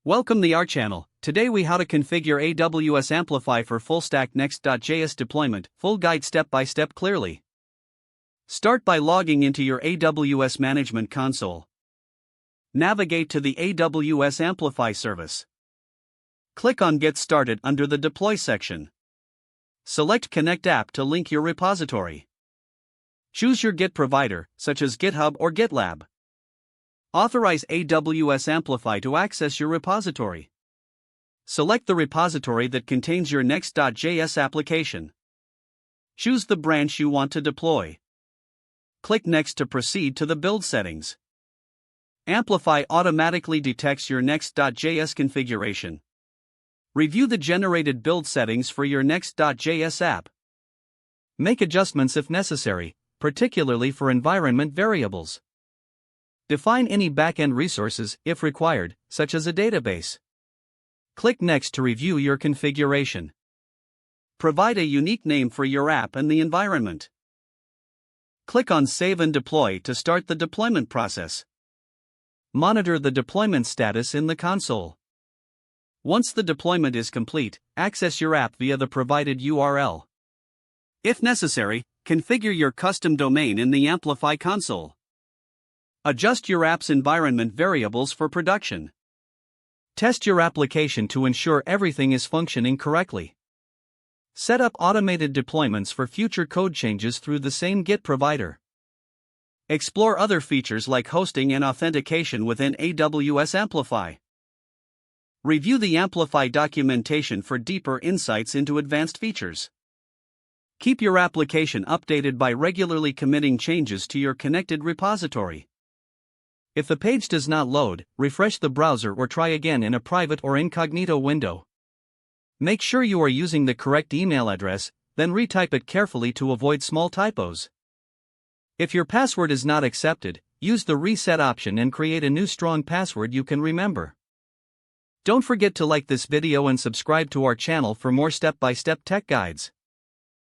Welcome to our channel. Today we how to configure AWS Amplify for full stack Next.js deployment, full guide step by step clearly. Start by logging into your AWS Management Console. Navigate to the AWS Amplify service. Click on Get Started under the Deploy section. Select Connect App to link your repository. Choose your Git provider, such as GitHub or GitLab. Authorize AWS Amplify to access your repository. Select the repository that contains your Next.js application. Choose the branch you want to deploy. Click Next to proceed to the build settings. Amplify automatically detects your Next.js configuration. Review the generated build settings for your Next.js app. Make adjustments if necessary, particularly for environment variables. Define any backend resources, if required, such as a database. Click Next to review your configuration. Provide a unique name for your app and the environment. Click on Save and Deploy to start the deployment process. Monitor the deployment status in the console. Once the deployment is complete, access your app via the provided URL. If necessary, configure your custom domain in the Amplify console. Adjust your app's environment variables for production. Test your application to ensure everything is functioning correctly. Set up automated deployments for future code changes through the same Git provider. Explore other features like hosting and authentication within AWS Amplify. Review the Amplify documentation for deeper insights into advanced features. Keep your application updated by regularly committing changes to your connected repository. If the page does not load, refresh the browser or try again in a private or incognito window. Make sure you are using the correct email address, then retype it carefully to avoid small typos. If your password is not accepted, use the reset option and create a new strong password you can remember. Don't forget to like this video and subscribe to our channel for more step-by-step tech guides.